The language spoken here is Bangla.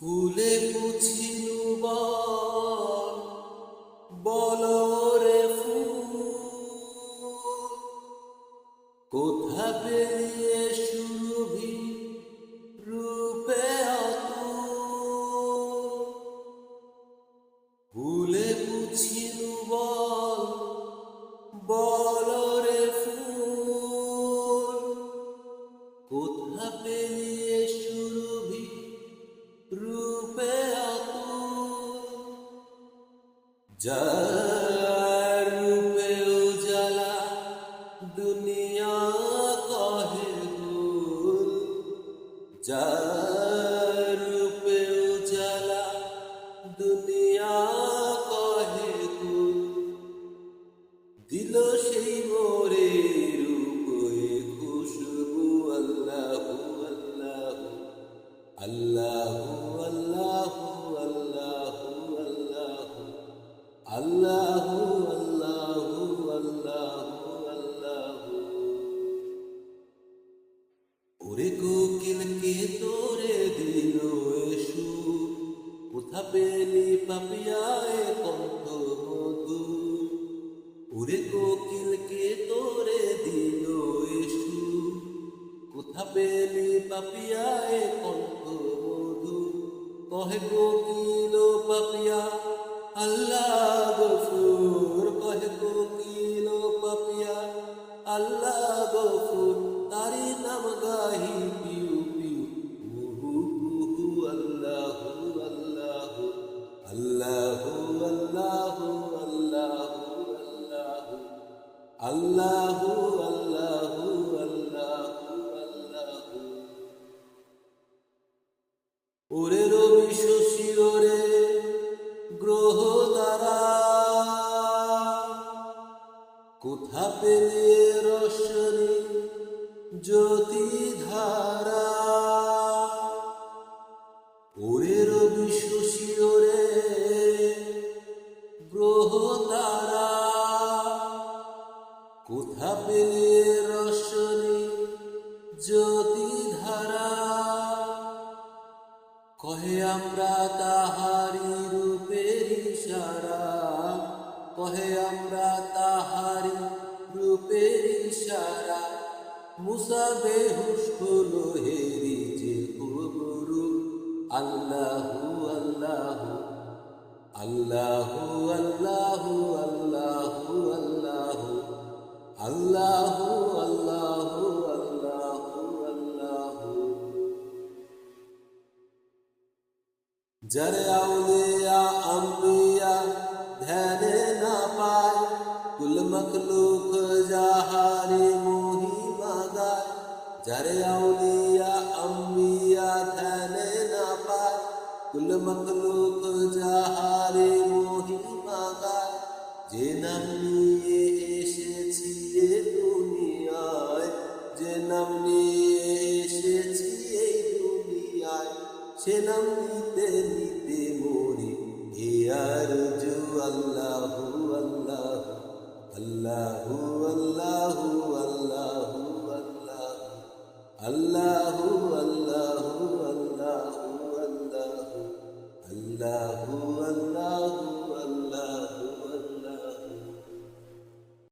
ফুলে পুছিলু বলরে ফুল কোথা পেয়ে সুরভি রূপে ফুলে পুছিলু বলরে ফুল কোথা পেয়ে সুরভি রূপে যার রূপে উজালা দুনিয়া কহে গুল যার রূপে উজালা দুনিয়া কহে গুল দিল সেই মোরে রূপে খুশবু আল্লাহু আল্লাহু আল্লাহু আল্লাহু আল্লাহু আল্লাহু আল্লাহু ওরে কোকিল কে তোরে দিল এসু কোথা পেলি পাপিয়ায় কণ্ঠ মধু ওরে কোকিল কে তোরে দিল এসু কোথা পেলি পাপিয়ায় কণ্ঠ মধু কহে কোকিল পাপিয়া আল্লাহ গফুর কহে কোকিল পাপিয়া আল্লাহ গফুর তারি নাম গাহি পিউ পিউ মুহু মুহু আল্লাহু আল্লাহু আল্লাহু আল্লাহু আল্লাহু আল্লাহু আল্লাহু আল্লাহু ওরে রবি শশী ওরে গ্রহ তারা কোথা পেলে রোশনি জ্যোতি ধারা ওরে রবি শশী ওরে গ্রহ তারা কোথা পেলে রোশনি জ্যোতি ধারা কহে আমরা তাহারি রূপের ইশারা কহে আমরা তাহারি রূপের ইশারা মুসা বেহুশ হলো হেরি যে গুরু আল্লাহু আল্লাহু আল্লাহু আল্লাহু আল্লাহু আল্লাহু আল্লাহু আল্লাহু আল্লাহু আল্লাহু যারে আউলিয়া আম্বিয়া ধ্যানে না পায় কুল মখলুক যাহারে মহিমা গায় যারে আউলিয়া আম্বিয়া ধ্যানে না পায় কুল মখলুক যাহারে মহিমা গায় যে নাম নিয়ে এসেছি এ দুনিয়ায় যে নাম নিয়ে এসেছি এই দুনিয়ায় সে নাম নিতে নিতে মরি এ আরজু আল্লাহু আল্লাহু আল্লাহু আল্লাহু